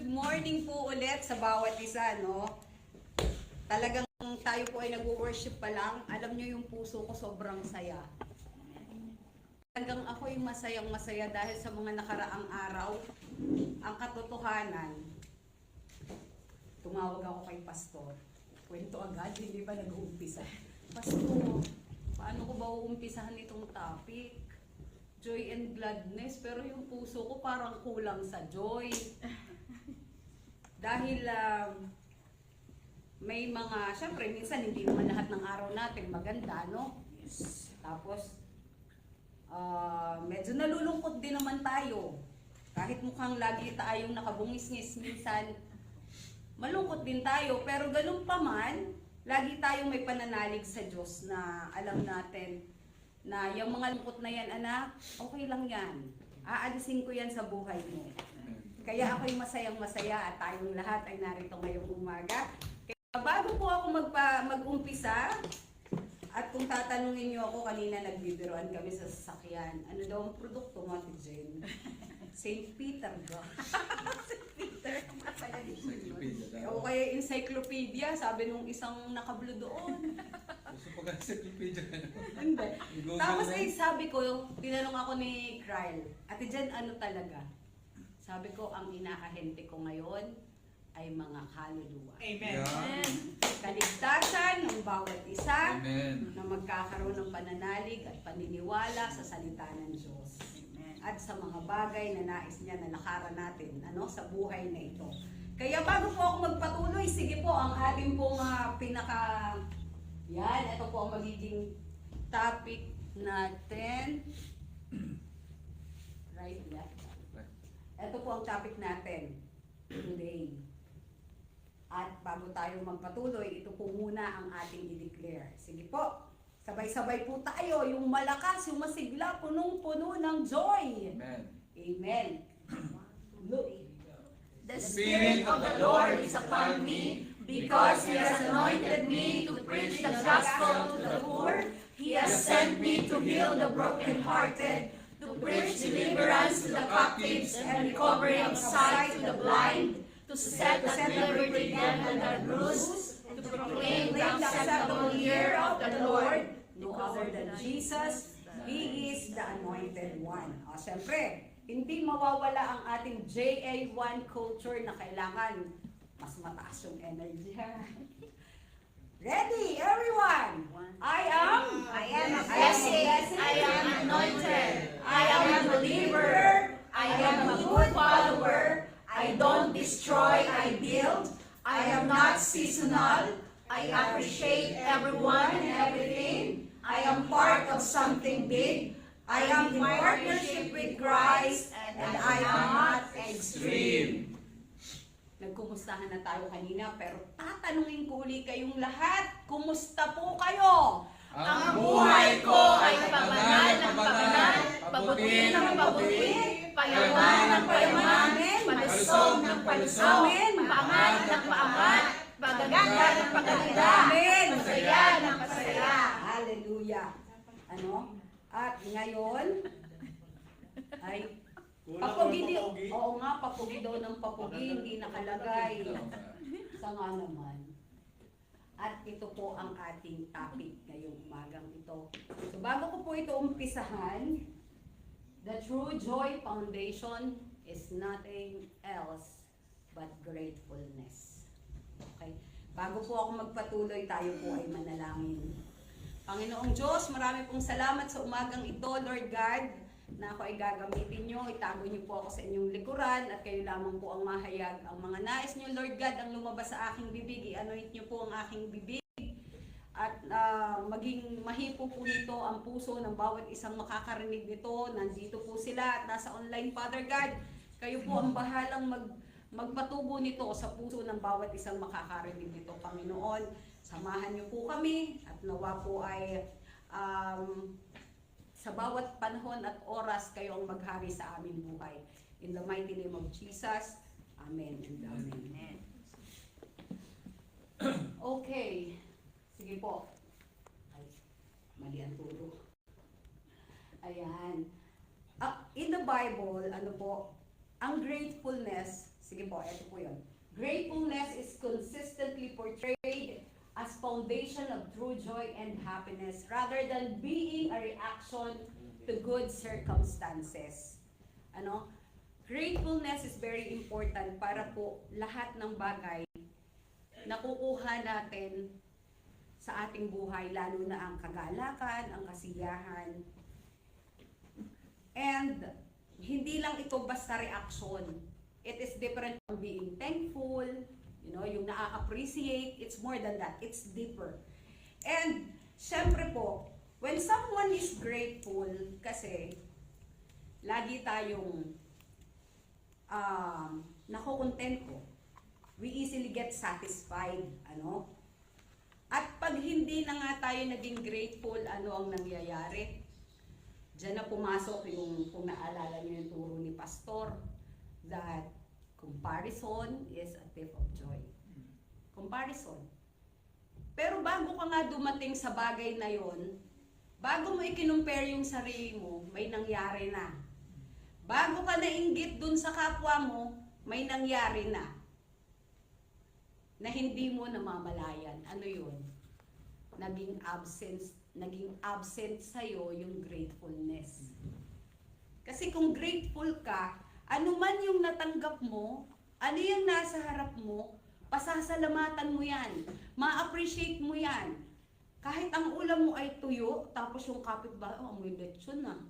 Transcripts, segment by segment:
Good morning po ulit sa bawat isa, no? Talagang tayo po ay nag-worship pa lang. Alam nyo yung puso ko sobrang saya. Talagang ako yung masayang-masaya dahil sa mga nakaraang araw. Ang katotohanan, tumawag ako kay Pastor. Kwento agad, hindi ba nag-uumpisa? Pastor, paano ko ba uumpisahan itong topic? Joy and gladness, pero yung puso ko parang kulang sa joy. Dahil may mga, syempre minsan hindi naman lahat ng araw natin maganda, no? Yes. Tapos, medyo nalulungkot din naman tayo. Kahit mukhang lagi tayong nakabungis-ngis, minsan malungkot din tayo. Pero ganun pa man, lagi tayong may pananalig sa Diyos na alam natin na yung mga lungkot na yan, anak, okay lang yan. Aalisin ko yan sa buhay mo. Kaya ako'y masayang-masaya at tayong lahat ay narito ngayong umaga. Kaya bago po ako mag-umpisa, at kung tatanungin niyo ako, kanina nagbibiroan kami sa sasakyan. Ano daw ang produkto mo, Ate Jane? St. Peter ba? St. Peter. O kaya encyclopedia, sabi nung isang nakablo doon. Gusto pa ka encyclopedia ka. Hindi. Tapos ay sabi ko, tinanong ako ni Kyle, Ate Jen, ano talaga? Sabi ko, ang inaahente ko ngayon ay mga kaluluwa. Amen. Yeah. Kaligtasan ng bawat isa. Amen. Na magkakaroon ng pananalig at paniniwala sa salita ng Diyos. Amen. At sa mga bagay na nais niya na lakaran natin sa buhay na ito. Kaya bago po ako magpatuloy, sige po, ang ating pong ito po ang magiging topic natin. Right, left. Ito po ang topic natin today. At bago tayo magpatuloy, ito po muna ang ating i-declare. Sige po, sabay-sabay po tayo, yung malakas, yung masigla, punong-puno ng joy. Amen. Amen. Look. The Spirit of the Lord is upon me, because He has anointed me to preach the gospel to the poor. He has sent me to heal the brokenhearted, to preach deliverance to the captives and recovery of sight to the blind, to set at liberty them that are bruised, to proclaim the acceptable year of the Lord. No other than Jesus, He is the Anointed One. O, syempre, hindi mawawala ang ating JA1 culture na kailangan mas mataas yung energy. Ready, everyone? I am a blessing. I am anointed. I am a believer. I am a good follower. I don't destroy, I build. I am not seasonal. I appreciate everyone and everything. I am part of something big. I am in partnership with Christ, and I am not extreme. Nagkumustahan na tayo kanina, pero tatanungin ko uli kayong lahat, kumusta po kayo? Ang buhay ko ay pabanal ng pabanal, pabuti ng pabuti, payaman ng payaman, palusong ng palusong, paangat ng paangat, pagaganda ng pagaganda, pasaya ng pasaya. Hallelujah. At ngayon, ay papugi. Oo nga, papugi daw ng papugi, hindi nakalagay. Sa nga naman. At ito po ang ating topic ngayong umagang ito. So bago ko po ito umpisahan, the True Joy Foundation is nothing else but gratefulness. Okay? Bago po ako magpatuloy, tayo po ay manalangin. Panginoong Diyos, marami pong salamat sa umagang ito, Lord God, na ako ay gagamitin nyo, itago nyo po ako sa inyong likuran at kayo lamang po ang mahayag. Ang mga nais nyo, Lord God, ang lumabas sa aking bibig, i-anoint nyo po ang aking bibig at maging mahipo po nito ang puso ng bawat isang makakarinig nito. Nandito po sila at nasa online, Father God. Kayo po ang bahalang magpatubo nito sa puso ng bawat isang makakarinig nito, Panginoon. Samahan niyo po kami at nawa po ay sa bawat panahon at oras kayo ang maghari sa aming buhay. In the mighty name of Jesus, Amen and Amen. Okay, sige po. Ay, mali ang turo. Ayan. In the Bible, ang gratefulness, Sige po, ito po yun. Gratefulness is consistently portrayed as foundation of true joy and happiness rather than being a reaction to good circumstances. Ano? Gratefulness is very important para po lahat ng bagay na kukuha natin sa ating buhay, lalo na ang kagalakan, ang kasiyahan. And hindi lang ito basta reaction. It is different from being thankful, yung na-appreciate. It's more than that. It's deeper. And syempre po, when someone is grateful, kasi lagi tayong nakukontento. We easily get satisfied, At pag hindi na nga tayo naging grateful, ano ang nangyayari? Diyan na pumasok kung naalala niyo yung turo ni Pastor, that comparison is a thief of joy. Comparison. Pero bago ka nga dumating sa bagay na yon, bago mo i-compare yung sarili mo, may nangyari na. Bago ka nainggit dun sa kapwa mo, may nangyari na hindi mo namamalayan. Ano yun? Naging absent sa'yo yung gratefulness. Kasi kung grateful ka, ano man yung natanggap mo, ano yung nasa harap mo, pasasalamatan mo yan. Ma-appreciate mo yan. Kahit ang ulam mo ay tuyo, tapos yung kapitbahay, amoy lechon na.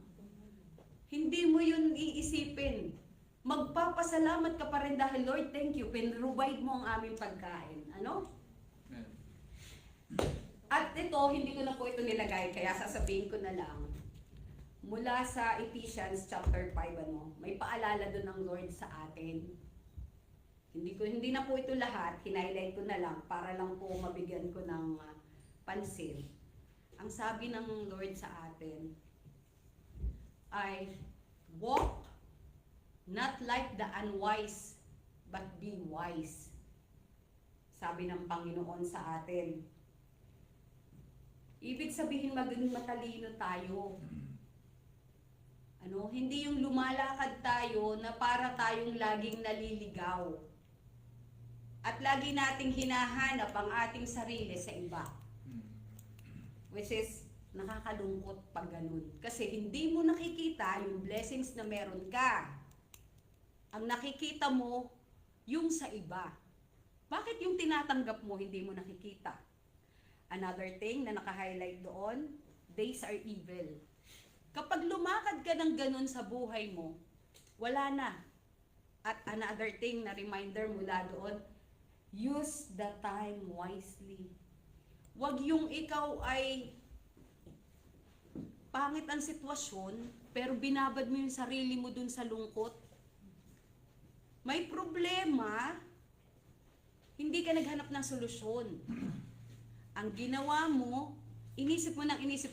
Hindi mo yun iisipin. Magpapasalamat ka pa rin dahil, Lord, thank you, pinrovide mo ang aming pagkain. Ano? At ito, hindi ko na po ito nilagay, kaya sasabihin ko na lang. Mula sa Ephesians chapter 5, may paalala doon ng Lord sa atin. Hindi na po ito lahat, hinighlight ko na lang para lang po mabigyan ko ng pansin. Ang sabi ng Lord sa atin ay, walk not like the unwise, but be wise. Sabi ng Panginoon sa atin. Ibig sabihin maging matalino tayo. Hindi yung lumalakad tayo na para tayong laging naliligaw. At lagi nating hinahanap ang ating sarili sa iba. Which is nakakalungkot pag ganun. Kasi hindi mo nakikita yung blessings na meron ka. Ang nakikita mo, yung sa iba. Bakit yung tinatanggap mo, hindi mo nakikita? Another thing na naka-highlight doon, days are evil. Kapag lumakad ka ng ganun sa buhay mo, wala na. At another thing na reminder mula doon, use the time wisely. Huwag yung ikaw ay pangit ang sitwasyon, pero binabad mo yung sarili mo dun sa lungkot. May problema, hindi ka naghanap ng solusyon. Ang ginawa mo, inisip mo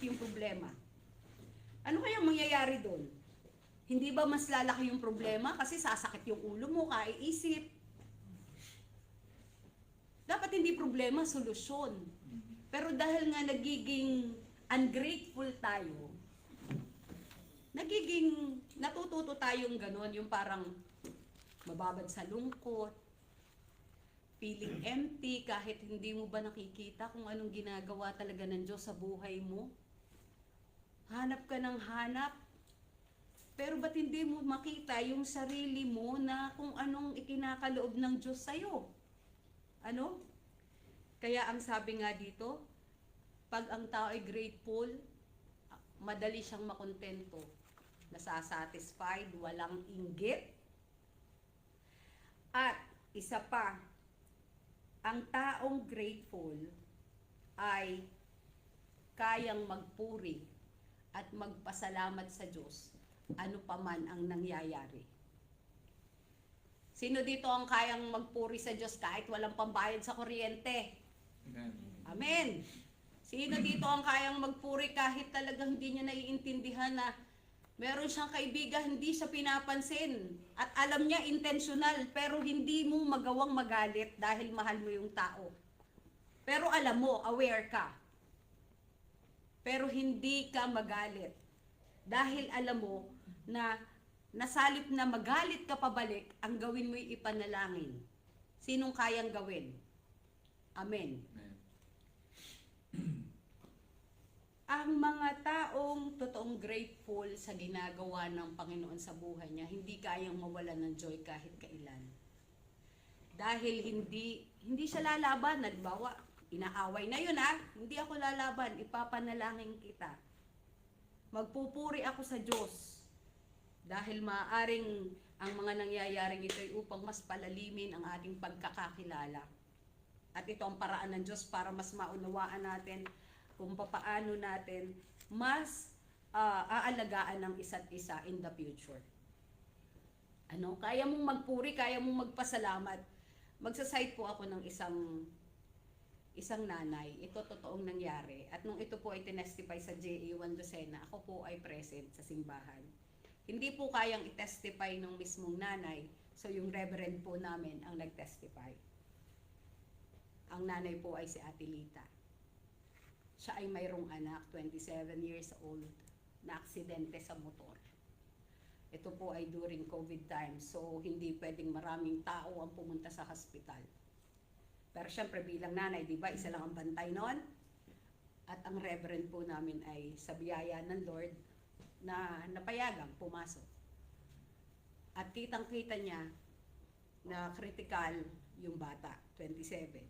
yung problema. Ano kayang mangyayari doon? Hindi ba mas lalaki yung problema kasi sasakit yung ulo mo, kaiisip? Dapat hindi problema, solusyon. Pero dahil nga nagiging ungrateful tayo, natututo tayong ganon, yung parang mababad sa lungkot, feeling empty kahit hindi mo ba nakikita kung anong ginagawa talaga ng Diyos sa buhay mo. Hanap ka ng hanap, pero ba't hindi mo makita yung sarili mo na kung anong ikinakaloob ng Diyos sa'yo? Kaya ang sabi nga dito, pag ang tao ay grateful, madali siyang makontento, nasasatisfied, walang inggit. At isa pa, ang taong grateful ay kayang magpuri at magpasalamat sa Diyos ano pa man ang nangyayari. Sino dito ang kayang magpuri sa Diyos kahit walang pambayad sa kuryente? Amen. Amen. Sino dito ang kayang magpuri kahit talagang hindi niya naiintindihan na meron siyang kaibigan, hindi siya pinapansin. At alam niya, intentional, pero hindi mo magawang magalit dahil mahal mo yung tao. Pero alam mo, aware ka. Pero hindi ka magalit. Dahil alam mo na nasalip na magalit ka pabalik, ang gawin mo'y ipanalangin. Sinong kayang gawin? Amen. Amen. Ang mga taong totoong grateful sa ginagawa ng Panginoon sa buhay niya, hindi kayang mawalan ng joy kahit kailan. Dahil hindi siya lalaban. Halimbawa, inaaway na yun hindi ako lalaban, ipapanalangin kita. Magpupuri ako sa Diyos. Dahil maaaring ang mga nangyayaring ito ay upang mas palalimin ang ating pagkakakilala. At ito ang paraan ng Diyos para mas maunawaan natin kung papaano natin mas aalagaan ng isa't isa in the future. Kaya mong magpuri, kaya mong magpasalamat. Magsasite po ako ng isang nanay. Ito totoong nangyari. At nung ito po ay tinestify sa JA1 Lucena, ako po ay present sa simbahan. Hindi po kayang i-testify ng mismong nanay, so yung reverend po namin ang nag-testify. Ang nanay po ay si Ate Lita. Siya ay mayroong anak, 27 years old, na aksidente sa motor. Ito po ay during COVID time, so hindi pwedeng maraming tao ang pumunta sa hospital. Pero syempre bilang nanay, di ba, isa lang ang bantay noon. At ang reverend po namin ay sa biyaya ng Lord na napayagang pumasok. At kitang-kita niya na critical yung bata, 27.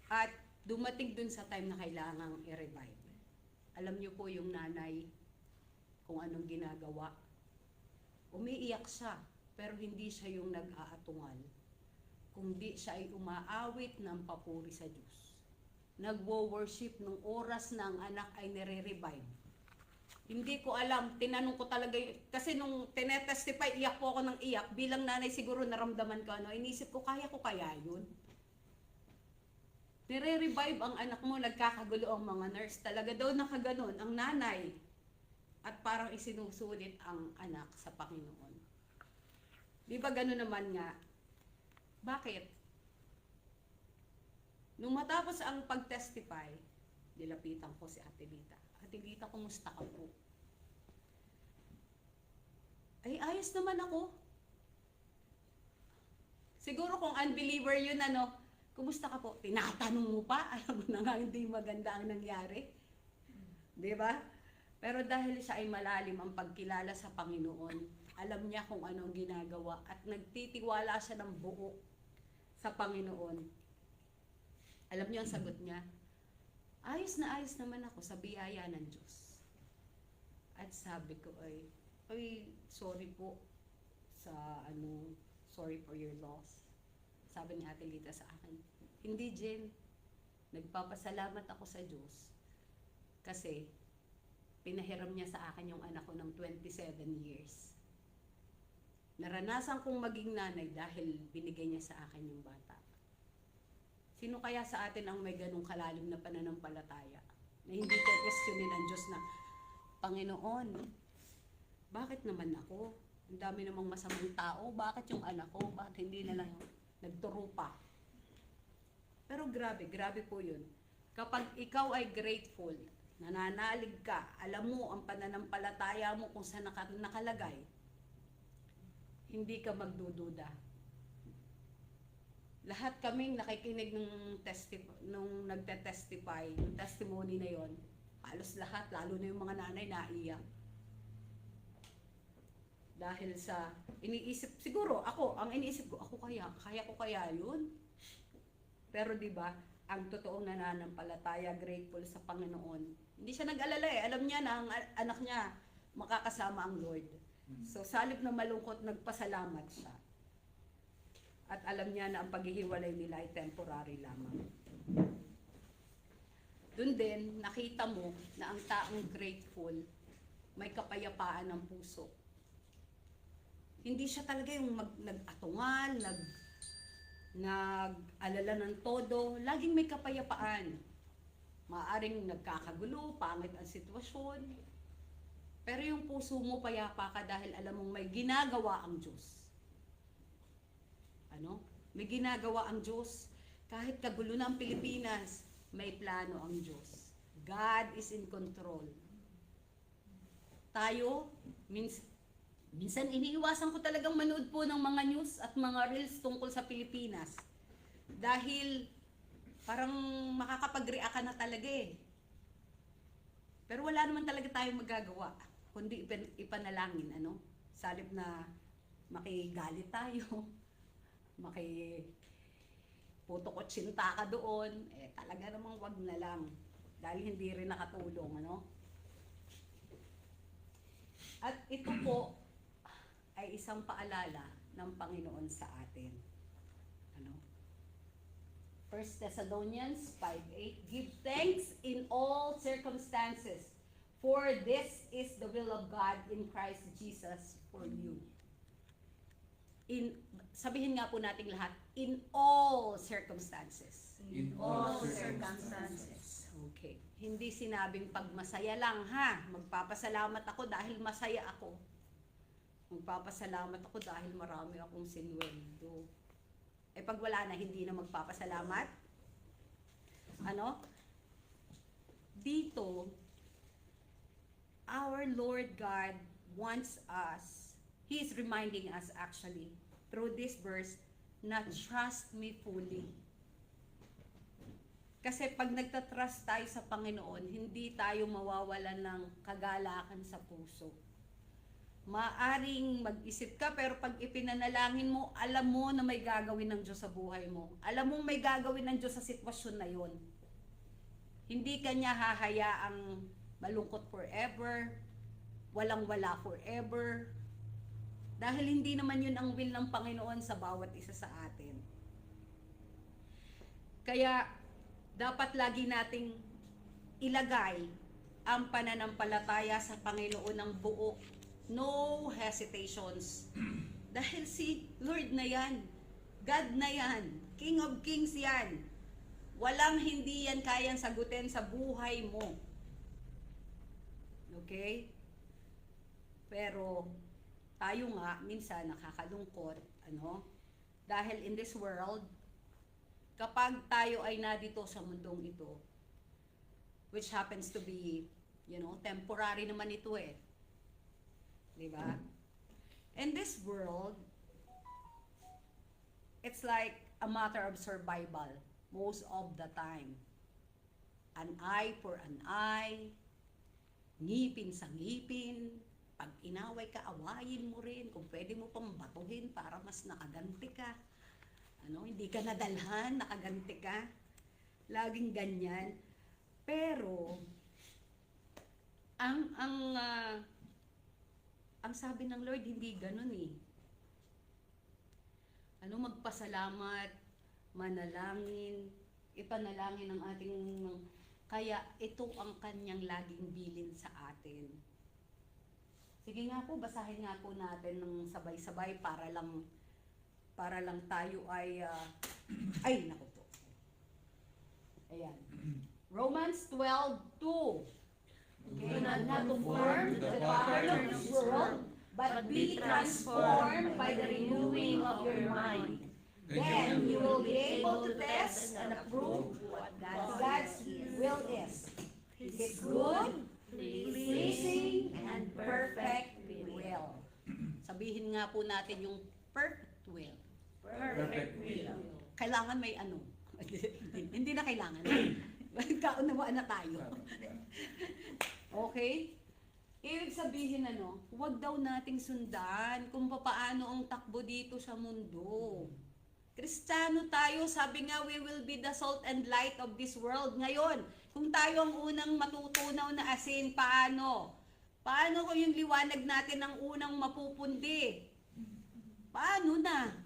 At dumating dun sa time na kailangang i-revive. Alam niyo po yung nanay, kung anong ginagawa. Umiiyak siya, pero hindi siya yung nag-aatungal. Kundi siya ay umaawit ng papuri sa Diyos. Nagwo-worship nung oras na ang anak ay nire-revive. Hindi ko alam, tinanong ko talaga, kasi nung tinetestify, iyak po ako ng iyak. Bilang nanay siguro naramdaman ko, inisip ko, kaya yun? Nire-revive ang anak mo, nagkakagulo ang mga nurse. Talaga daw nakaganon ang nanay. At parang isinusulit ang anak sa Panginoon. Di ba gano'n naman nga? Bakit? Nung matapos ang pag-testify, nilapitan ko si Ate Lita. Ate Lita, kumusta ka po? Ay, ayos naman ako. Siguro kung unbeliever yun, kumusta ka po? Tinatanong mo pa? Alam mo na nga, hindi maganda ang nangyari. Di ba? Pero dahil siya ay malalim ang pagkilala sa Panginoon, alam niya kung ano ang ginagawa at nagtitiwala siya ng buo sa Panginoon. Alam niyo ang sagot niya? Ayos naman ako sa biyaya ng Diyos. At sabi ko ay sorry po sa sorry for your loss. Sabi ni Ate Lita sa akin, hindi Jen, nagpapasalamat ako sa Diyos kasi pinahiram niya sa akin yung anak ko ng 27 years. Naranasan kong maging nanay dahil binigay niya sa akin yung bata. Sino kaya sa atin ang may ganong kalalim na pananampalataya na hindi questionin ang Diyos na, Panginoon, bakit naman ako? Ang dami namang masamang tao, bakit yung anak ko? Bakit hindi na lang nagturo pa? Pero grabe po yun. Kapag ikaw ay grateful, nananalig ka, alam mo ang pananampalataya mo kung saan nakalagay, hindi ka magdududa. Lahat kaming nakikinig nung nagte-testify, yung testimony na yon, halos lahat, lalo na yung mga nanay, naiyak. Dahil sa iniisip, siguro ang iniisip ko, kaya ko kaya yun? Pero di ba, ang totoong nananampalataya, grateful sa Panginoon, hindi siya nag-alala Alam niya na ang anak niya makakasama ang Lord. So salip na malungkot, nagpasalamat siya. At alam niya na ang paghihiwalay nila ay temporary lamang. Doon din, nakita mo na ang taong grateful, may kapayapaan ng puso. Hindi siya talaga yung nag-atungal, nag-alala ng todo, laging may kapayapaan. Maaring nagkakagulo, pangit ang sitwasyon. Pero yung puso mo payapa ka dahil alam mong may ginagawa ang Diyos. May ginagawa ang Diyos. Kahit kagulo na ang Pilipinas, may plano ang Diyos. God is in control. Tayo, means Minsan iniiwasan ko talagang manood po ng mga news at mga reels tungkol sa Pilipinas. Dahil parang makakapag-react ka na talaga eh. Pero wala naman talaga tayong magagawa, kundi ipanalangin, ano? Salip na makigalit tayo, putokotsinta ka doon, eh talaga namang wag na lang. Dahil hindi rin nakatulong, ano? At ito po ay isang paalala ng Panginoon sa atin. Ano? 1 Thessalonians 5:8, give thanks in all circumstances, for this is the will of God in Christ Jesus for you. Sabihin nga po nating lahat, in all circumstances. In all circumstances. Okay. Hindi sinabing pag masaya lang, ha? Magpapasalamat ako dahil masaya ako. Magpapasalamat ako dahil marami akong sinweldo. Eh pag wala na, hindi na magpapasalamat. Ano? Dito, our Lord God wants us, He is reminding us actually, through this verse, na trust me fully. Kasi pag nagtatrust tayo sa Panginoon, hindi tayo mawawalan ng kagalakan sa puso. Maaring mag-isip ka, pero pag ipinanalangin mo, alam mo na may gagawin ng Diyos sa buhay mo. Alam mo may gagawin ng Diyos sa sitwasyon na yon. Hindi ka niya hahayaang malungkot forever, walang-wala forever. Dahil hindi naman yun ang will ng Panginoon sa bawat isa sa atin. Kaya, dapat lagi nating ilagay ang pananampalataya sa Panginoon ng buo. No hesitations. Dahil si Lord na yan, God na yan, King of Kings yan. Walang hindi yan kayang sagutin sa buhay mo. Okay? Pero tayo nga minsan nakakalungkot, ano? Dahil in this world, kapag tayo ay nadito sa mundong ito, which happens to be, temporary naman ito eh. Diba? In this world, it's like a matter of survival most of the time. An eye for an eye, ngipin sa ngipin, pag inaway ka, awayin mo rin, kung pwede mo pang batuhin para mas nakaganti ka. Hindi ka nadalhan, nakaganti ka. Laging ganyan. Pero, ang sabi ng Lord, hindi ganun eh. Magpasalamat, manalangin, ipanalangin ang ating, kaya ito ang kanyang laging bilin sa atin. Sige nga po, basahin nga po natin ng sabay-sabay para lang tayo ay, naku po. Ayan. Romans 12:2. Do not conform to the pattern of this world, but be transformed by the renewing of your mind. Then you will be able to test and approve what God's will is. His good, pleasing, and perfect will. Sabihin nga po natin yung perfect will. Perfect will. Kailangan may ano. Hindi na kailangan. Kaunawaan na tayo. Okay? Ibig sabihin huwag daw nating sundan kung paano ang takbo dito sa mundo. Kristiyano tayo, sabi nga, we will be the salt and light of this world. Ngayon, kung tayo ang unang matutunaw na asin, paano? Paano kung yung liwanag natin ang unang mapupundi? Paano na?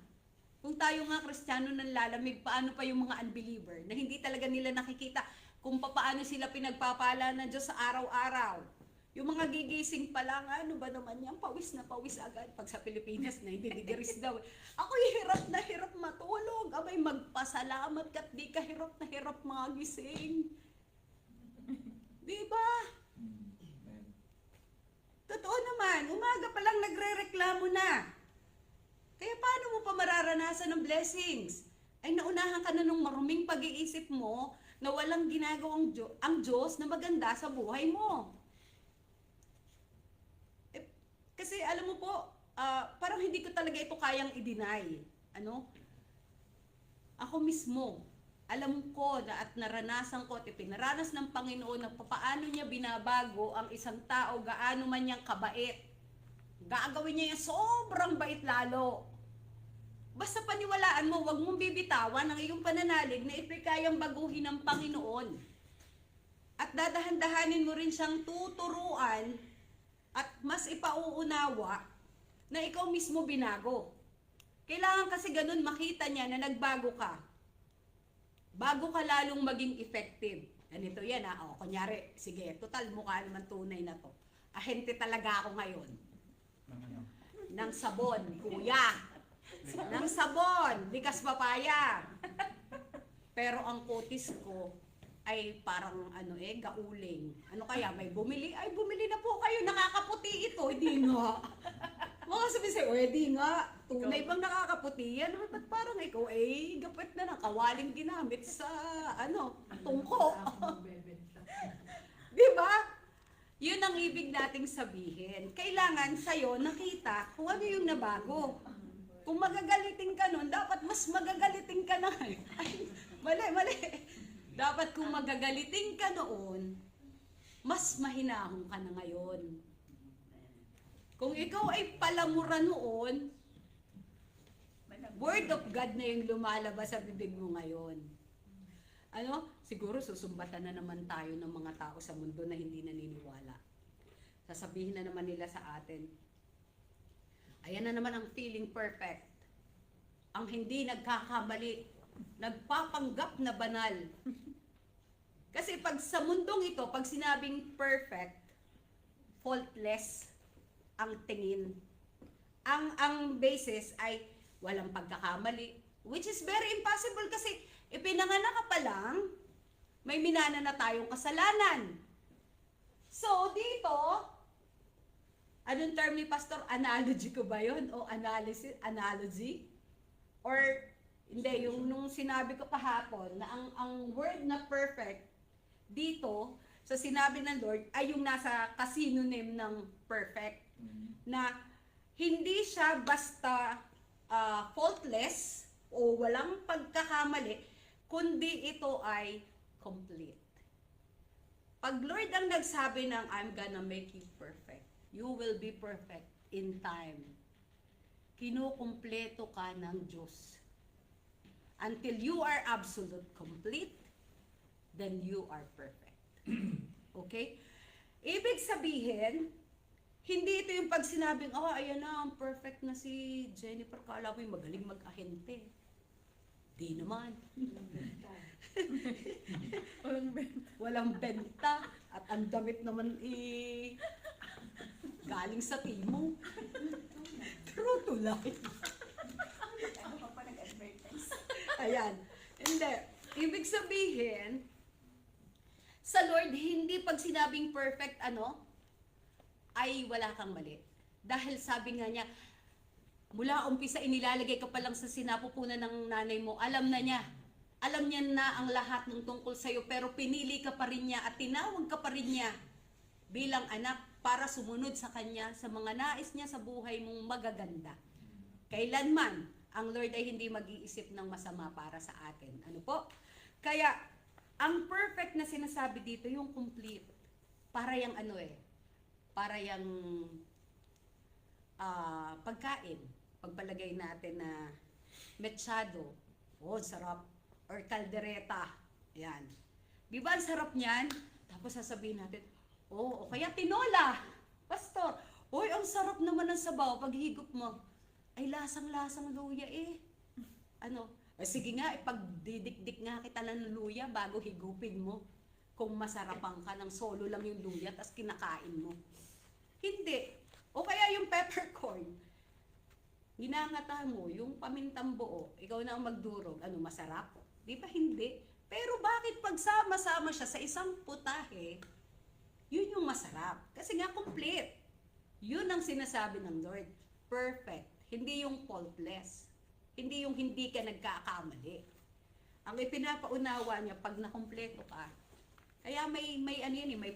Kung tayo nga Kristiyano nang lalamig, paano pa yung mga unbeliever na hindi talaga nila nakikita kung paano sila pinagpapala ng Diyos sa araw-araw. Yung mga gigising pa lang, ano ba naman yan, pawis na pawis agad. Pag sa Pilipinas, 90 degrees daw. Ako'y hirap na hirap matulog. Abay, magpasalamat ka't di ka hirap na hirap magising. Diba? Totoo naman, umaga pa lang nagre-reklamo na. Kaya paano mo pa mararanasan ng blessings? Ay naunahan ka na nung maruming pag-iisip mo na walang ginagawang ang Diyos na maganda sa buhay mo. Kasi alam mo po, parang hindi ko talaga ito kayang i-deny. Ano? Ako mismo, alam ko na at naranasan ko at ipinaranas ng Panginoon na paano niya binabago ang isang tao, gaano man niyang kabait. Gagawin niya yung sobrang bait lalo. Basta paniwalaan mo, wag mong bibitawan ang iyong pananalig na ipikayang baguhin ng Panginoon. At dadahan-dahanin mo rin siyang tuturuan at mas ipauunawa na ikaw mismo binago. Kailangan kasi ganun makita niya na nagbago ka. Bago ka lalong maging effective. Ganito yan ha. O, kunyari, sige, total mukha naman tunay na to. Ahente talaga ako ngayon. Ng sabon, kuya. Ng sabon, likas papaya. Pero ang kutis ko ay parang gauling. Ano kaya, may bumili? Ay, bumili na po kayo, nakakaputi ito. Hindi nga. Mga sabi sa'yo, di nga. Tunay bang nakakaputi yan? Ba't parang ikaw, gapit na ng kawaling ginamit sa, tungko. Diba? Yun ang ibig nating sabihin. Kailangan sa'yo nakita kung ano yung nabago. Kung magagalitin ka nun, dapat mas magagalitin ka na. Ay, mali. Dapat kung magagalitin ka noon, mas mahinahon ka na ngayon. Kung ikaw ay palamura noon, word of God na yung lumalabas sa bibig mo ngayon. Siguro susumbatan na naman tayo ng mga tao sa mundo na hindi naniniwala. Sasabihin na naman nila sa atin, ayan na naman ang feeling perfect. Ang hindi nagkakamali, nagpapanggap na banal. Kasi pag sa mundong ito, pag sinabing perfect, faultless ang tingin. Ang basis ay walang pagkakamali, which is very impossible kasi ipinanganak ka pa lang, may minana na tayong kasalanan. So, dito, anong term ni Pastor? Analogy ko ba yun? O analogy? Or, hindi, yung nung sinabi ko kahapon na ang word na perfect, dito, sa sinabi ng Lord, ay yung nasa kasinonym ng perfect. Na hindi siya basta faultless o walang pagkakamali, kundi ito ay complete. Pag Lord ang nagsabi ng I'm gonna make you perfect, you will be perfect in time. Kinukumpleto ka ng Diyos. Until you are absolute complete, then you are perfect. Okay? Ibig sabihin, hindi ito yung pag sinabing, ayan na, ang perfect na si Jennifer. Kala mo yung magaling mag-ahente. Di naman. Walang benta. At ang damit naman galing sa Timo. True to life. Ayan. Hindi. Ibig sabihin, sa Lord, hindi pag sinabing perfect, ay wala kang mali. Dahil sabi nga niya, mula umpisa inilalagay ka pa lang sa sinapupunan ng nanay mo, alam na niya. Alam niya na ang lahat ng tungkol sa'yo, pero pinili ka pa rin niya at tinawag ka pa rin niya bilang anak para sumunod sa kanya sa mga nais niya sa buhay mong magaganda. Kailanman, ang Lord ay hindi mag-iisip ng masama para sa atin. Ano po? Kaya, ang perfect na sinasabi dito, yung complete, para yung para yung pagkain. Pagpalagay natin na mechado, sarap, or kaldereta, yan. Di ba ang sarap niyan? Tapos sasabihin natin, o kaya tinola, pastor, ang sarap naman ng sabaw, pag higop mo, ay lasang-lasang luya sige nga, pagdidikdik nga kita ng luya bago higupin mo. Kung masarapan ka ng solo lang yung luya, tas kinakain mo. Hindi. O kaya yung peppercorn. Ginangatahan mo, yung pamintang buo, ikaw na ang magdurog, masarap? Di ba hindi? Pero bakit pagsama-sama siya sa isang putahe, yun yung masarap. Kasi nga complete. Yun ang sinasabi ng Lord. Perfect. Hindi yung faultless. Hindi yung hindi ka nagkakamali. Ang ipinapaunawa niya pag nakumpleto ka, kaya may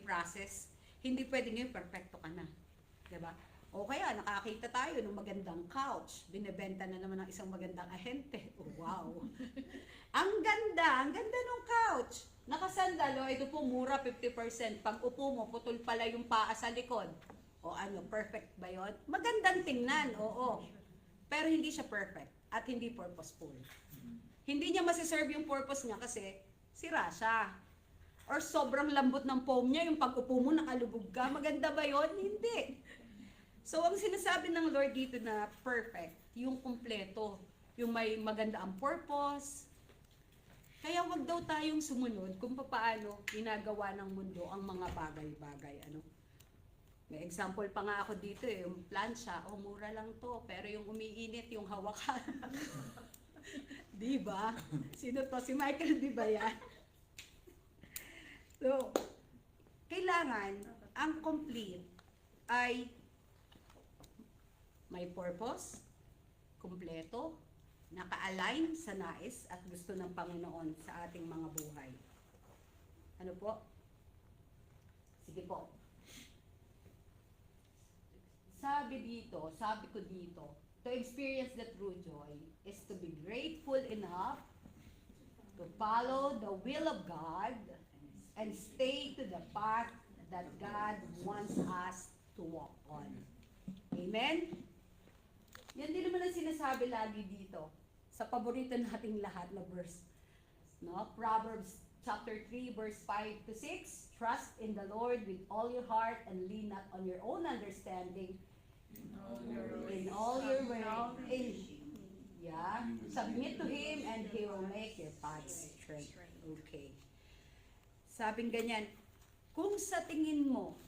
process. Hindi pwedeng yung perfecto ka na. Diba? O kaya nakakita tayo ng magandang couch. Binebenta na naman ng isang magandang ahente. Oh, wow. Ang ganda ng couch. Nakasandal, o ito po mura 50%. Pag upo mo, putol pala yung paa sa likod. O ano, perfect ba yun? Magandang tingnan, oo. Pero hindi siya perfect at hindi purposeful. Hindi niya masiserve yung purpose niya kasi sira siya. Or sobrang lambot ng foam niya, yung pag-upo mo nakalubog ka. Maganda ba yun? Hindi. So, ang sinasabi ng Lord dito na perfect, yung kumpleto, yung may maganda ang purpose. Kaya wag daw tayong sumunod kung paano ginagawa ng mundo ang mga bagay-bagay. Ano? May example pa nga ako dito yung plancha, mura lang to, pero yung umiinit, yung hawakan. Di ba? Sino to? Si Michael, di ba yan? So, kailangan ang complete ay may purpose, kumpleto, naka-align sa nais at gusto ng Panginoon sa ating mga buhay. Ano po? Sige po. Sabi ko dito, to experience the true joy is to be grateful enough to follow the will of God and stay to the path that God wants us to walk on. Amen? Yan din naman ang sinasabi lagi dito sa paborito nating lahat na verse. No? Proverbs chapter 3 verse 5 to 6, trust in the Lord with all your heart and lean not on your own understanding. In all your ways. Yeah. Submit to Him and He will make your paths straight. Okay. Sabing ganyan, kung sa tingin mo,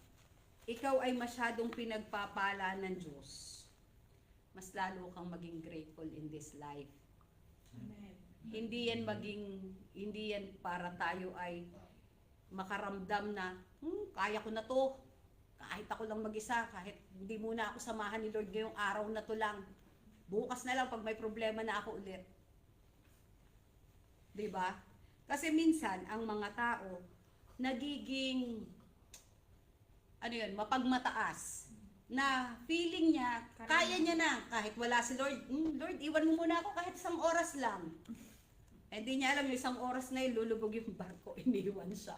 ikaw ay masyadong pinagpapala ng Diyos, mas lalo kang maging grateful in this life. Amen. Hindi yan para tayo ay makaramdam na, kaya ko na to. Kahit ako lang mag-isa, kahit hindi muna ako samahan ni Lord ngayong araw na to lang. Bukas na lang pag may problema na ako ulit. 'Di ba? Kasi minsan ang mga tao nagiging mapagmataas na feeling niya, kaya niya na kahit wala si Lord. Lord, iwan mo muna ako kahit isang oras lang. Hindi niya alam yung isang oras na yun, lulubog yung barko, iniwan siya.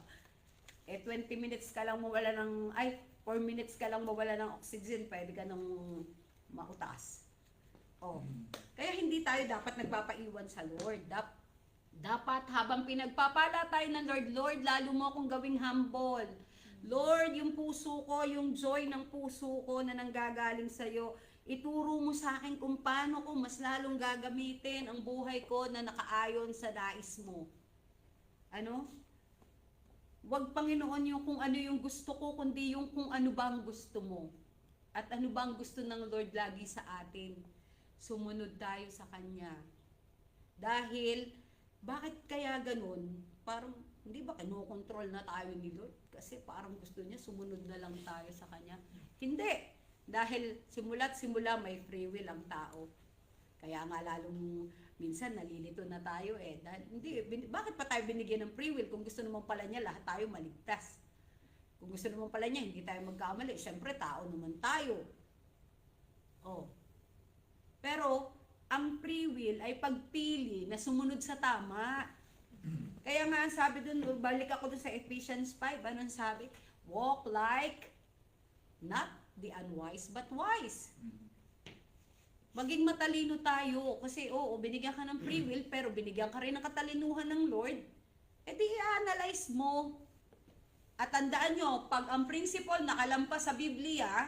20 minutes ka lang mawala ng, 4 minutes ka lang mawala ng oxygen, pwede ka nang mautas. Kaya hindi tayo dapat nagpapaiwan sa Lord. Dapat habang pinagpapala tayo ng Lord, Lord, lalo mo akong gawing humble. Lord, yung puso ko, yung joy ng puso ko na nanggagaling sa'yo, ituro mo sa akin kung paano ko mas lalong gagamitin ang buhay ko na nakaayon sa nais mo. Ano? Huwag, Panginoon, yung kung ano yung gusto ko, kundi yung kung ano bang gusto mo. At ano bang gusto ng Lord lagi sa atin. Sumunod tayo sa Kanya. Dahil, bakit kaya ganun? Parang, hindi ba kinokontrol na tayo ni Lord? Kasi parang gusto niya, sumunod na lang tayo sa Kanya. Hindi. Dahil simula't simula may free will ang tao. Kaya nga lalong minsan nalilito na tayo Dahil, bakit pa tayo binigyan ng free will kung gusto naman pala niya lahat tayo maligtas? Kung gusto naman pala niya hindi tayo magkamali, syempre tao naman tayo. Pero, ang free will ay pagpili na sumunod sa tama. Kaya nga ang sabi dun, balik ako dun sa Ephesians 5, anong sabi? Walk like, not the unwise, but wise. Maging matalino tayo, kasi binigyan ka ng free will, pero binigyan ka rin ng katalinuhan ng Lord, di i-analyze mo. At tandaan nyo, pag ang principle nakalampas sa Biblia,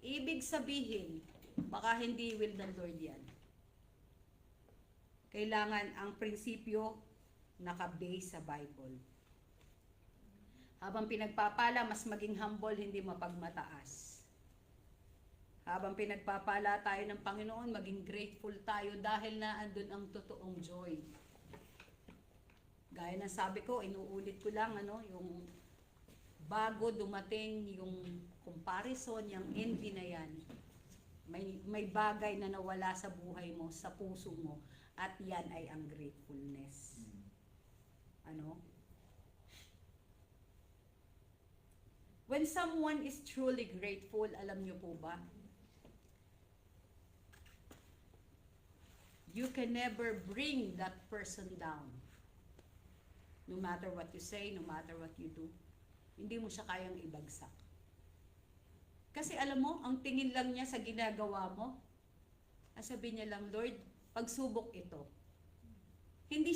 ibig sabihin, baka hindi will ng Lord yan. Kailangan ang prinsipyo naka-base sa Bible. Habang pinagpapala, mas maging humble, hindi mapagmataas. Habang pinagpapala tayo ng Panginoon, maging grateful tayo dahil na andun ang totoong joy. Gaya ng sabi ko, inuulit ko lang, yung bago dumating yung comparison, yung envy na yan, may bagay na nawala sa buhay mo, sa puso mo, at yan ay ang gratefulness. When someone is truly grateful, alam niyo po ba, you can never bring that person down. No matter what you say, no matter what you do, hindi mo siya kayang ibagsak. Kasi alam mo, ang tingin lang niya sa ginagawa mo, sabi niya lang, Lord, pagsubok ito. Hindi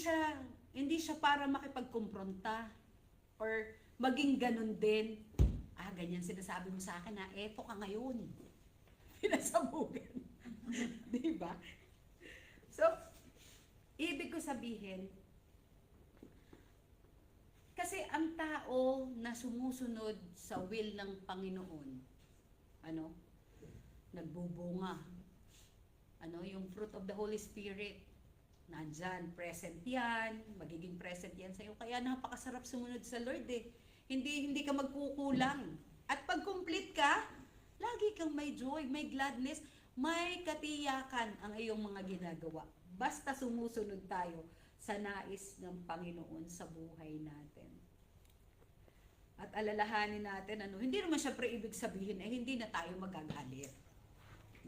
siya para makipagkumpronta or maging ganun din. Ganyan sinasabi mo sa akin na, eto ka ngayon. Pinasabugan. Diba? So, ibig ko sabihin, kasi ang tao na sumusunod sa will ng Panginoon, nagbubunga. Yung fruit of the Holy Spirit, nandyan, present yan, magiging present yan sa'yo. Kaya napakasarap sumunod sa Lord eh. Hindi ka magkukulang. At pag complete ka, lagi kang may joy, may gladness, may katiyakan ang iyong mga ginagawa. Basta sumusunod tayo sa nais ng Panginoon sa buhay natin. At alalahanin natin, hindi naman syempre ibig sabihin hindi na tayo magagalit.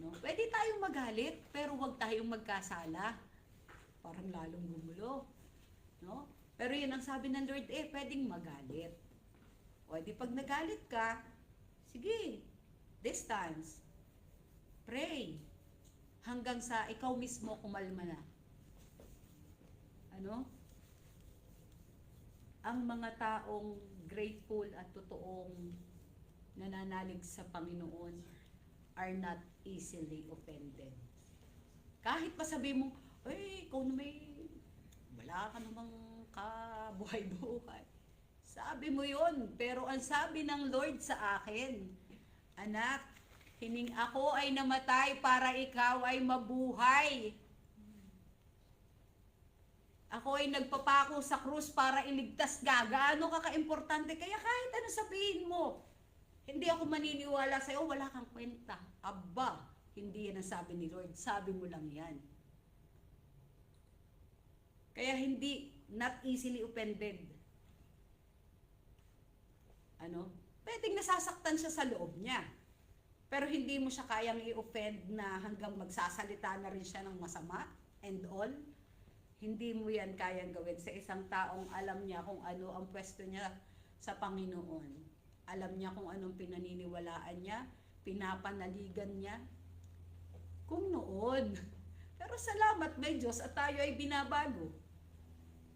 No? Pwede tayong magalit, pero huwag tayong magkasala. Parang lalong gumulo. No? Pero yun ang sabi ng Lord, pwedeng magalit. O di pag nagalit ka, sige, distance, pray, hanggang sa ikaw mismo kumalma na. Ang mga taong grateful at totoong nananalig sa Panginoon are not easily offended. Kahit pa sabi mo, ikaw na wala ka namang kabuhay-buhay. Sabi mo yun, pero ang sabi ng Lord sa akin, anak, hining ako ay namatay para ikaw ay mabuhay. Ako ay nagpapako sa krus para iligtas ka. Gaano ka ka-importante? Kaya kahit ano sabihin mo, hindi ako maniniwala sa'yo, wala kang kwenta. Aba, hindi yan ang sabi ni Lord. Sabi mo lang yan. Kaya hindi, not easily offended. Pwedeng nasasaktan siya sa loob niya. Pero hindi mo siya kayang i-offend na hanggang magsasalita na rin siya ng masama and all. Hindi mo yan kayang gawin sa isang taong alam niya kung ano ang pwesto niya sa Panginoon. Alam niya kung anong pinaniniwalaan niya, pinapanaligan niya. Kung noon. Pero salamat may Diyos at tayo ay binabago.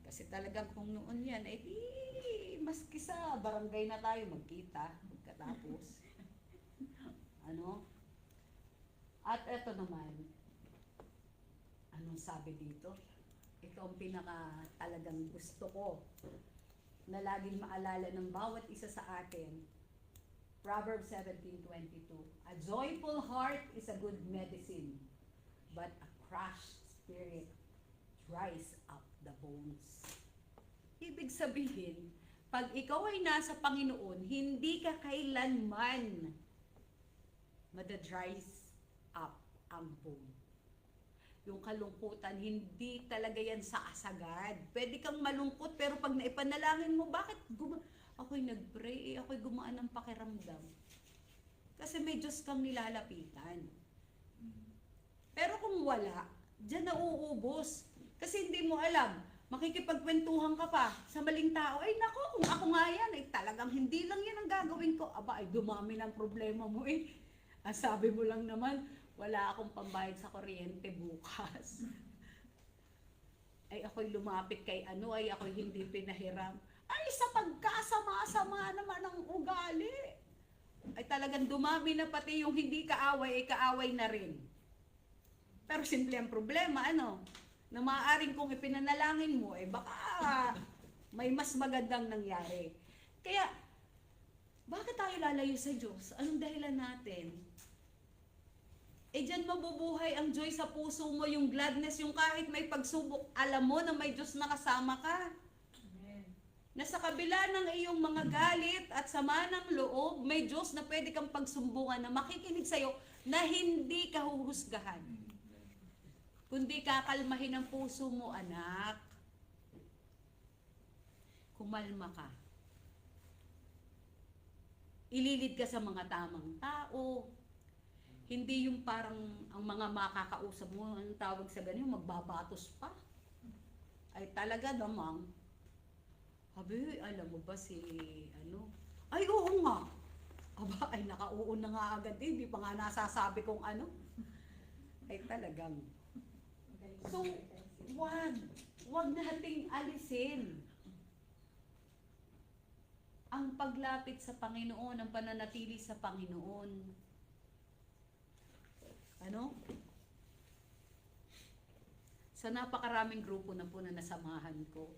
Kasi talagang kung noon yan, maski sa barangay na tayo magkita, magkatapos. At eto naman, anong sabi dito? Ito ang pinaka talagang gusto ko na laging maalala ng bawat isa sa atin. Proverbs 17:22. A joyful heart is a good medicine, but a crushed spirit dries up the bones. Ibig sabihin, pag ikaw ay nasa Panginoon, hindi ka kailanman madadries up ang bone. Yung kalungkutan, hindi talaga yan sa asagad. Pwede kang malungkot, pero pag naipanalangin mo, bakit ako'y nag-pray, ako'y gumaan ng pakiramdam. Kasi may Diyos kang nilalapitan. Pero kung wala, dyan nauubos. Kasi hindi mo alam, makikipagkwentuhan ka pa sa maling tao. Nako, kung ako nga yan, talagang hindi lang yan ang gagawin ko. Aba, dumami ng problema mo Ang sabi mo lang naman, wala akong pambayad sa kuryente bukas. Ako'y lumapit kay ako'y hindi pinahiram. Sa pagkasama-sama naman ng ugali. Talagang dumami na pati yung hindi kaaway, kaaway na rin. Pero simple ang problema, na maaaring kung ipinanalangin mo, baka may mas magandang nangyari. Kaya, bakit tayo lalayo sa Diyos? Anong dahilan natin? Diyan mabubuhay ang joy sa puso mo, yung gladness, yung kahit may pagsubok, alam mo na may Diyos na kasama ka. Amen. Na sa kabila ng iyong mga galit at sama ng loob, may Diyos na pwede kang pagsumbungan na makikinig sa'yo na hindi ka huhusgahan. Kundi kakalmahin ang puso mo, anak. Kumalma ka. Ililid ka sa mga tamang tao. Hindi yung parang ang mga makakausap mo, ang tawag sa ganyan, magbabatos pa. Ay talaga namang, sabi, alam mo ba si ano? Ay oo nga. Aba, ay nakauun na nga agad eh, hindi pa nga nasasabi kung ano. Ay talagang. So, wag nating alisin ang paglapit sa Panginoon, ang pananatili sa Panginoon. Ano? Sa napakaraming grupo na po na nasamahan ko,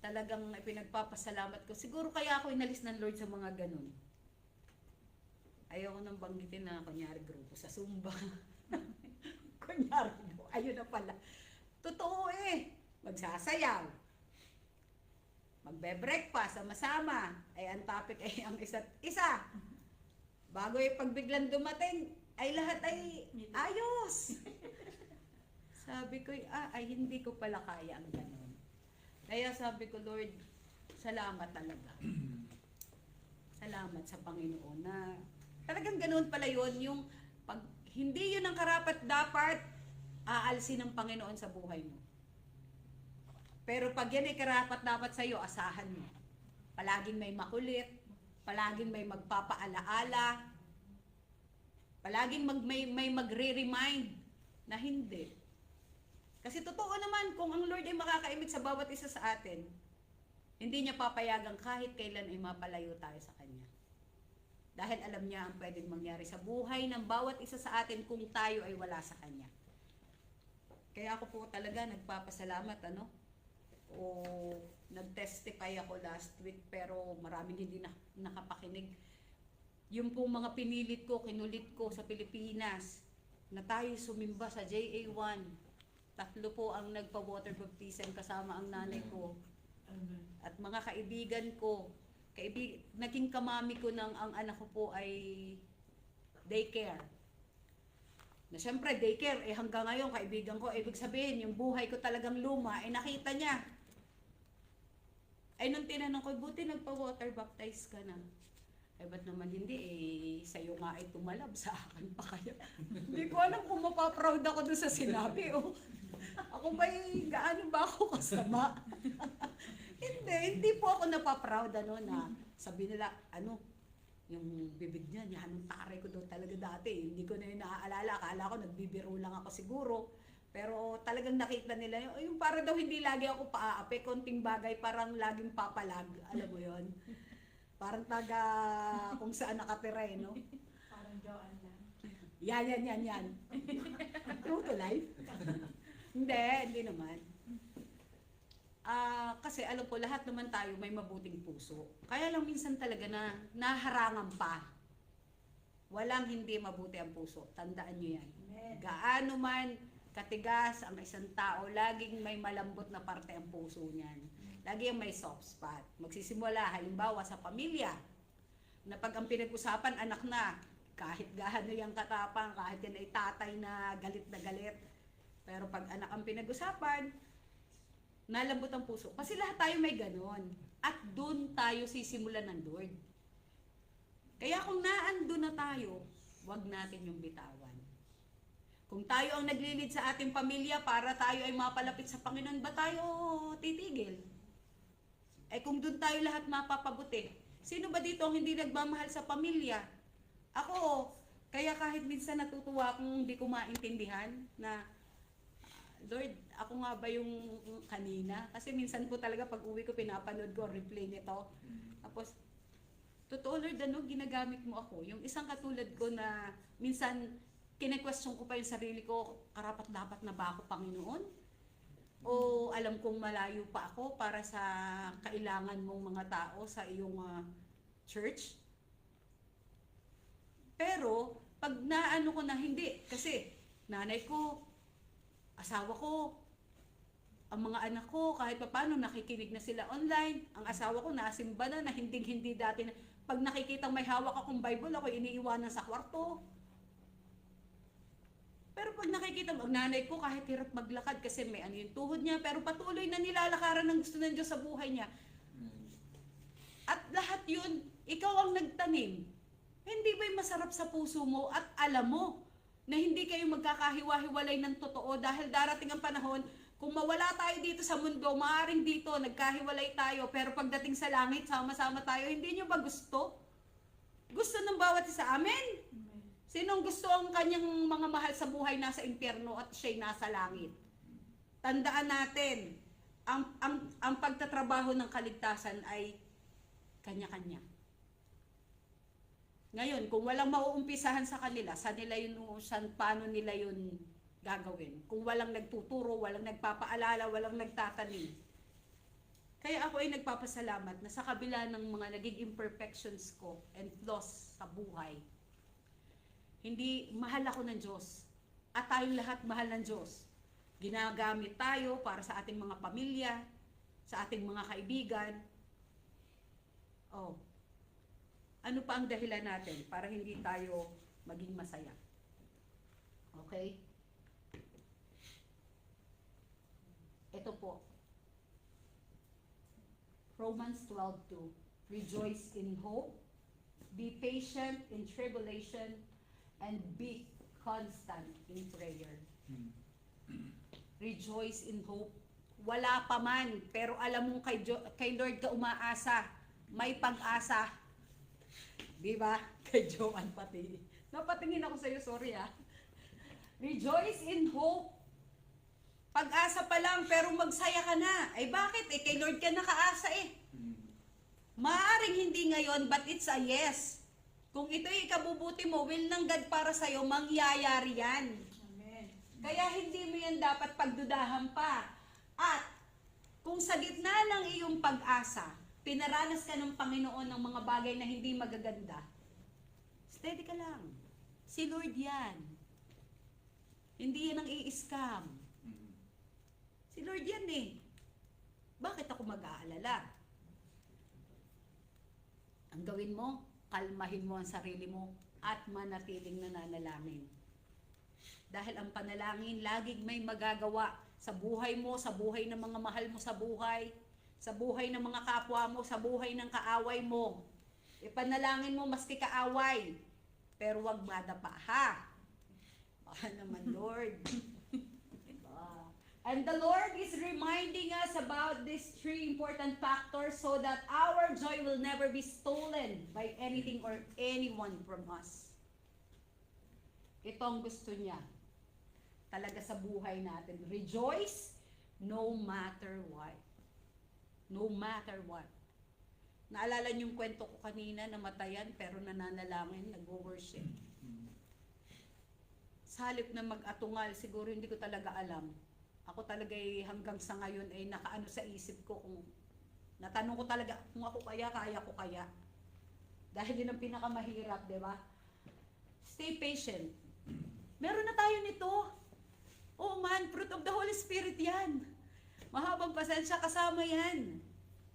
talagang pinagpapasalamat ko. Siguro kaya ako inalis ng Lord sa mga ganun. Ayoko nang banggitin na kunyari grupo sa Zumba. Kunyari, ayun na pala. Totoo eh. Magsasayaw. Magbe-breakfast sama-sama. Ay ang topic ay ang isa't isa. Bago yung pagbiglang dumating, ay lahat ay ayos. Sabi ko, ay hindi ko pala kaya ang ganun. Kaya sabi ko, Lord, salamat talaga. Salamat sa Panginoon na talagang ganoon pala yun, yung pag hindi yun ang karapat dapat aalsin ng Panginoon sa buhay mo. Pero pag yan ay karapat dapat sa iyo, asahan mo. Palaging may makulit, palaging may magpapaalaala, palaging may magre-remind na hindi. Kasi totoo naman, kung ang Lord ay makakaimik sa bawat isa sa atin, hindi niya papayagang kahit kailan ay mapalayo tayo sa Kanya. Dahil alam niya ang pwedeng mangyari sa buhay ng bawat isa sa atin kung tayo ay wala sa Kanya. Kaya ako po talaga nagpapasalamat, o nag-testify ako last week pero maraming hindi nakapakinig. Yung po mga pinilit ko, kinulit ko sa Pilipinas, na tayo sumimba sa JA1. 3 po ang nagpa-water baptism kasama ang nanay ko. At mga kaibigan ko, naging kamami ko ng ang anak ko po ay daycare. Na syempre daycare, hanggang ngayon kaibigan ko, ibig sabihin yung buhay ko talagang luma, nakita niya. Ay nung tinanong ko, buti nagpa-water baptize ka na. Ay ba't naman hindi, sa'yo nga ay tumalab, sa akin pa kaya. Hindi ko alam kung mapaproud ako doon sa sinabi, Ako gaano ba ako kasama? hindi po ako napaproud, na sabi nila, yung bibig niya, anong taray ko daw talaga dati. Hindi ko na yun naaalala, akala ko nagbibiro lang ako siguro. Pero talagang nakita nila, yung para daw hindi lagi ako paaapi, konting bagay parang laging papalag, alam mo yon. Parang taga kung saan nakatira, no? Parang Joan lang. Yan. True to life. Hindi naman. Kasi alam ko, lahat naman tayo may mabuting puso. Kaya lang minsan talaga na naharangan pa. Walang hindi mabuti ang puso. Tandaan nyo yan. Gaano man katigas ang isang tao, laging may malambot na parte ang puso niyan. Lagi may soft spot. Magsisimula, halimbawa sa pamilya, na pag ang pinag-usapan, anak na, kahit gaano yung katapang, kahit yan ay tatay na galit, pero pag anak ang pinag-usapan, nalambot ang puso. Kasi lahat tayo may ganon. At doon tayo sisimulan ng Lord. Kaya kung naandun na tayo, wag natin yung bitawan. Kung tayo ang naglilid sa ating pamilya para tayo ay mapalapit sa Panginoon, ba tayo titigil? Kung doon tayo lahat mapapabuti, sino ba dito ang hindi nagmamahal sa pamilya? Ako, kaya kahit minsan natutuwa akong hindi ko maintindihan na, Lord, ako nga ba yung kanina? Kasi minsan po talaga pag uwi ko, pinapanood ko, replay nito. Tapos, totoo Lord, ginagamit mo ako. Yung isang katulad ko na minsan, kine-question ko pa yung sarili ko, karapat dapat na ba ako Panginoon? O alam kong malayo pa ako para sa kailangan mong mga tao sa iyong church? Pero, pag naano ko na hindi, kasi nanay ko, asawa ko, ang mga anak ko, kahit paano nakikinig na sila online, ang asawa ko nasimba na hindi dati na, pag nakikitang may hawak akong Bible, ako iniiwanan sa kwarto. Pero pag nakikita ang nanay ko, kahit hirap maglakad kasi may yung tuhod niya, pero patuloy na nilalakaran ng gusto ng Diyos sa buhay niya. At lahat yun, ikaw ang nagtanim. Hindi ba'y masarap sa puso mo at alam mo na hindi kayo magkakahiwa-hiwalay ng totoo dahil darating ang panahon, kung mawala tayo dito sa mundo, maaaring dito, nagkahiwalay tayo, pero pagdating sa langit, sama-sama tayo, hindi nyo ba gusto? Gusto ng bawat isa, amen? Sinong gusto ang kanyang mga mahal sa buhay nasa impyerno at siya'y nasa langit? Tandaan natin, ang pagtatrabaho ng kaligtasan ay kanya-kanya. Ngayon, kung walang mauumpisahan sa kanila, paano nila yun gagawin? Kung walang nagtuturo, walang nagpapaalala, walang nagtatanim. Kaya ako ay nagpapasalamat na sa kabila ng mga naging imperfections ko and flaws sa buhay, hindi mahal ako ng Diyos. At tayong lahat mahal ng Diyos. Ginagamit tayo para sa ating mga pamilya, sa ating mga kaibigan. Ano pa ang dahilan natin para hindi tayo maging masaya? Okay? Ito po. Romans 12:2. Rejoice in hope, be patient in tribulation, and be constant in prayer. Rejoice in hope. Wala pa man, pero alam mo kay Lord ka umaasa. May pag-asa. Diba? Kay Joanne pati. Napatingin ako sa'yo, sorry ah. Rejoice in hope. Pag-asa pa lang, pero magsaya ka na. Ay bakit? Kay Lord ka nakaasa eh. Maaring hindi ngayon, but it's a yes. Kung ito'y ikabubuti mo, will ng God para sa'yo, mangyayari yan. Amen. Kaya hindi mo yan dapat pagdudahan pa. At kung sa gitna ng iyong pag-asa, pinaranas ka ng Panginoon ng mga bagay na hindi magaganda, steady ka lang. Si Lord yan. Hindi yan ang i-scam. Si Lord yan eh. Bakit ako mag-aalala? Ang gawin mo, kalmahin mo ang sarili mo at manatiling nananalangin. Dahil ang panalangin, laging may magagawa sa buhay mo, sa buhay ng mga mahal mo sa buhay, sa buhay ng mga kapwa mo, sa buhay ng kaaway mo. Ipanalangin mo maski kaaway, pero wag madapa ha. Baka naman Lord. And the Lord is reminding us about these three important factors so that our joy will never be stolen by anything or anyone from us. Ito ang gusto niya talaga sa buhay natin. Rejoice no matter what. No matter what. Naalala niyo yung kwento ko kanina, namatayan pero nananalangin, nag-worship. Sa halip na mag-atungal, siguro hindi ko talaga alam. Ako talaga hanggang sa ngayon ay nakaano sa isip ko kung natanong ko talaga kung ako kaya ko kaya. Dahil yun ang pinakamahirap, di ba? Stay patient. Meron na tayo nito. Oh man, fruit of the Holy Spirit yan. Mahabang pasensya kasama yan.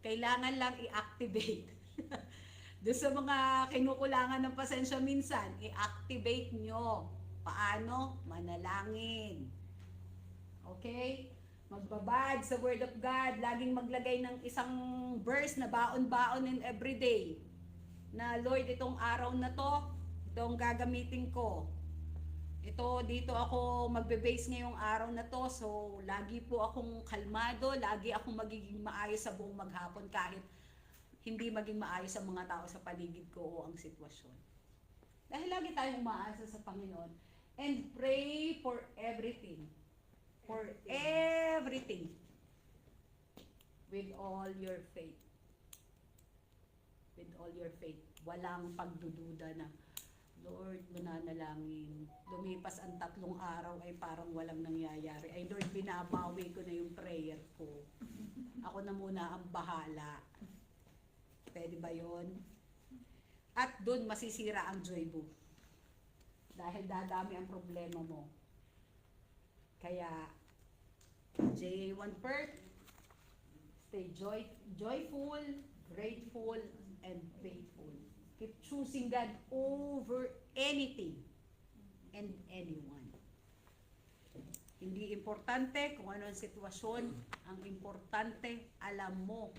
Kailangan lang i-activate. Doon sa mga kinukulangan ng pasensya minsan, i-activate nyo. Paano? Manalangin. Okay? Magbabad sa Word of God. Laging maglagay ng isang verse na baon-baon in everyday. Na Lord, itong araw na to, itong gagamitin ko. Ito, dito ako magbe-base ngayong araw na to. So, lagi po akong kalmado. Lagi akong magiging maayos sa buong maghapon kahit hindi maging maayos ang mga tao sa paligid ko o ang sitwasyon. Dahil lagi tayong umaasa sa Panginoon. And pray for everything. For everything. With all your faith. With all your faith. Walang pagdududa na, Lord, mananalangin. Lumipas ang 3 araw ay parang walang nangyayari. Ay Lord, binabawi ko na yung prayer ko. Ako na muna ang bahala. Pwede ba yun? At doon masisira ang joy mo. Dahil dadami ang problema mo. Kaya, J1 Perk, stay joyful, grateful, and faithful. Keep choosing God over anything and anyone. Hindi importante kung ano ang sitwasyon. Ang importante, alam mo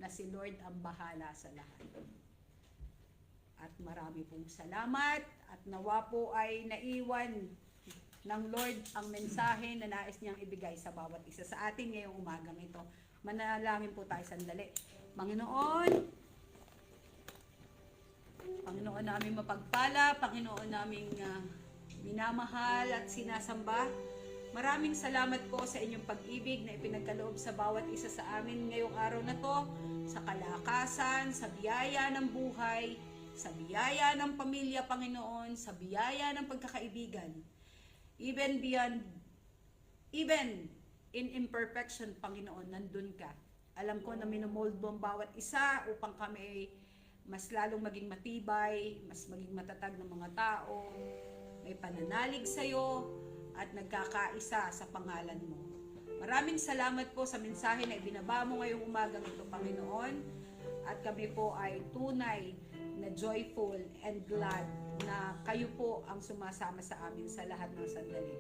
na si Lord ang bahala sa lahat. At marami pong salamat at nawa po ay naiwan ng Lord ang mensahe na nais niyang ibigay sa bawat isa sa atin ngayong umagang ito. Manalangin po tayo sandali. Panginoon namin mapagpala, Panginoon naming minamahal at sinasamba. Maraming salamat po sa inyong pag-ibig na ipinagkaloob sa bawat isa sa amin ngayong araw na to, sa kalakasan, sa biyaya ng buhay, sa biyaya ng pamilya, Panginoon, sa biyaya ng pagkakaibigan. Even in imperfection, Panginoon, nandun ka. Alam ko na minomold mo ang bawat isa upang kami mas lalong maging matibay, mas maging matatag ng mga tao, may pananalig sa iyo, at nagkakaisa sa pangalan mo. Maraming salamat po sa mensahe na ibinaba mo ngayong umagang ito, Panginoon. At kami po ay tunay na joyful and glad na kayo po ang sumasama sa amin sa lahat ng sandali.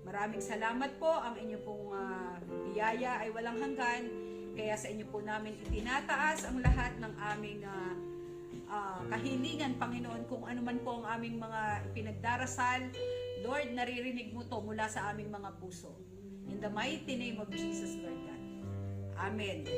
Maraming salamat po. Ang inyo pong biyaya ay walang hanggan. Kaya sa inyo po namin itinataas ang lahat ng aming kahilingan, Panginoon, kung ano man po ang aming mga ipinagdarasal. Lord, naririnig mo to mula sa aming mga puso. In the mighty name of Jesus, Lord God. Amen.